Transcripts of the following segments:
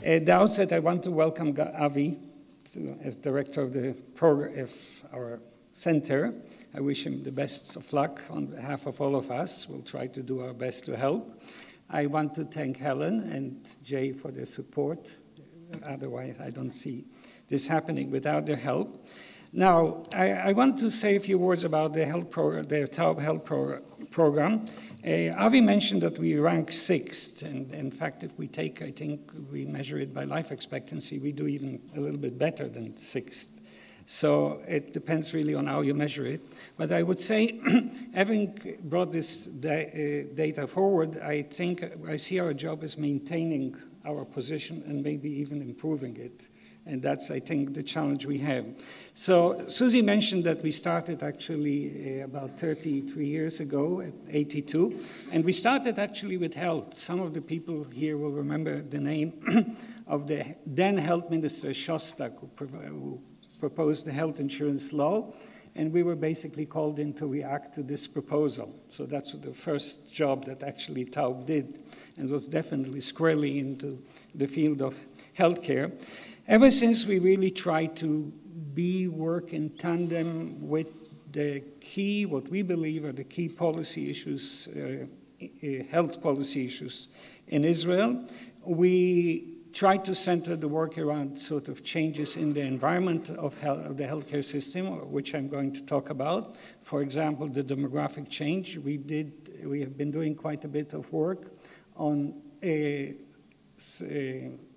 At the outset, I want to welcome Avi as director of the program of our center. I wish him the best of luck on behalf of all of us. We'll try to do our best to help. I want to thank Helen and Jay for their support. Otherwise, I don't see this happening without their help. Now, I want to say a few words about the Taub health program. Avi mentioned that we rank 6th, and in fact, if we take, I think we measure it by life expectancy, we do even a little bit better than 6th. So it depends really on how you measure it. But I would say, having brought this data forward, I think I see our job as maintaining our position and maybe even improving it. And that's, I think, the challenge we have. So Susie mentioned that we started actually about 33 years ago, at 82. And we started actually with health. Some of the people here will remember the name of the then health minister, Shostak, who proposed the health insurance law. And we were basically called in to react to this proposal. So that's the first job that actually Taub did, and was definitely squarely into the field of healthcare. Ever since, we really try to work in tandem with the key, what we believe are the key policy issues, health policy issues in Israel. We try to center the work around sort of changes in the environment of the healthcare system, which I'm going to talk about. For example, the demographic change. We have been doing quite a bit of work on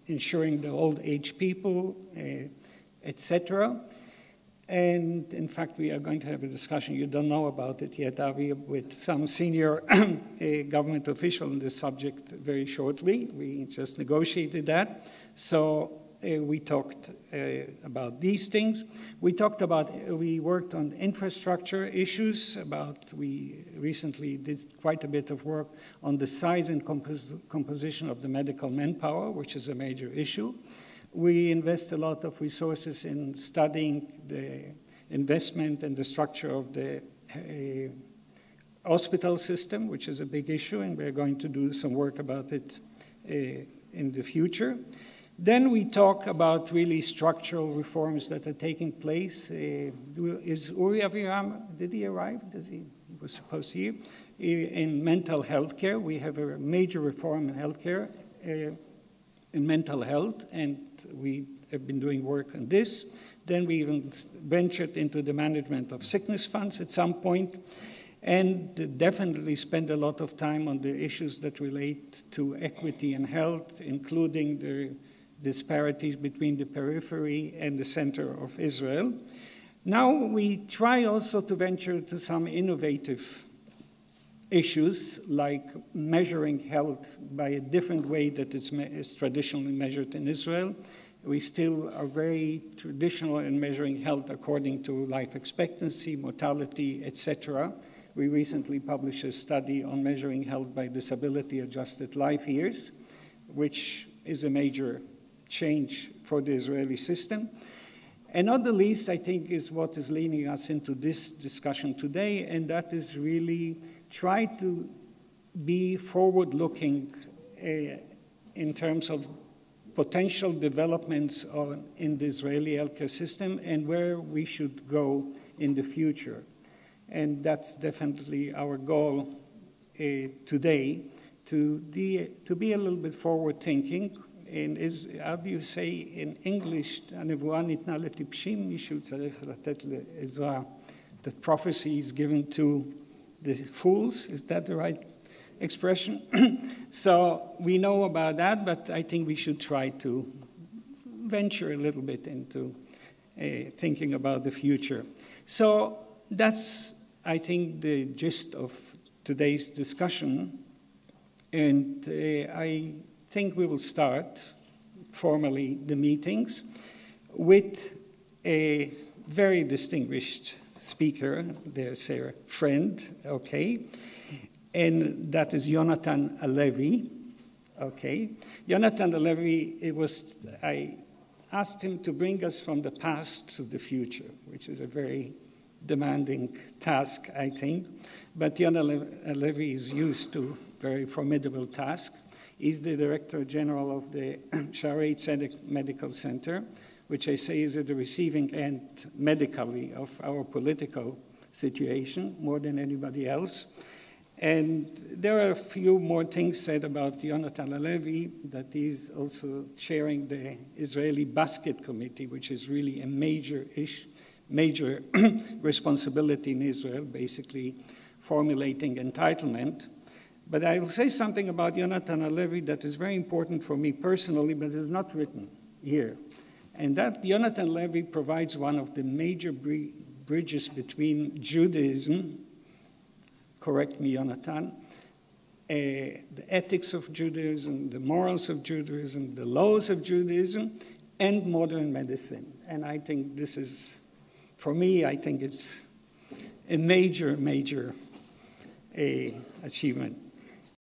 ensuring the old age people, etc. And in fact, we are going to have a discussion, you don't know about it yet, Avi, with some senior government official on this subject very shortly. We just negotiated that. So we talked about these things. We worked on infrastructure issues. We recently did quite a bit of work on the size and composition of the medical manpower, which is a major issue. We invest a lot of resources in studying the investment and the structure of the hospital system, which is a big issue, and we're going to do some work about it in the future. Then we talk about really structural reforms that are taking place. Is Uri Aviram, did he arrive? He was supposed to be in mental health care. We have a major reform in healthcare, in mental health, and we have been doing work on this. Then we even ventured into the management of sickness funds at some point, and definitely spend a lot of time on the issues that relate to equity and health, including the disparities between the periphery and the center of Israel. Now we try also to venture to some innovative issues like measuring health by a different way that is traditionally measured in Israel. We still are very traditional in measuring health according to life expectancy, mortality, etc. We recently published a study on measuring health by disability-adjusted life years, which is a major change for the Israeli system. And not the least, I think, is what is leading us into this discussion today, and that is really try to be forward-looking in terms of potential developments in the Israeli healthcare system and where we should go in the future. And that's definitely our goal today, to be a little bit forward-thinking. And how do you say in English, הנבואה ניתנה לטיפשים, מישהו צריך לתת לעזרה. That prophecy is given to the fools. Is that the right expression? So we know about that, but I think we should try to venture a little bit into thinking about the future. So that's, I think, the gist of today's discussion. And I think we will start formally the meetings with a very distinguished speaker. There's a friend, okay, and that is Yonatan Alevi, okay. Yonatan Alevi, I asked him to bring us from the past to the future, which is a very demanding task, I think, but Yonatan Alevi is used to very formidable task. He's the Director General of the Shaarei Tzedek Medical Center, which I say is at the receiving end medically of our political situation more than anybody else. And there are a few more things said about Yonatan Halevi, that he's also chairing the Israeli Basket Committee, which is really a major responsibility in Israel, basically formulating entitlement. But I will say something about Yonatan Halevi that is very important for me personally, but is not written here. And that Yonatan Halevi provides one of the major bridges between Judaism, correct me, Yonatan, the ethics of Judaism, the morals of Judaism, the laws of Judaism, and modern medicine. And I think this is, for me, I think it's a major achievement.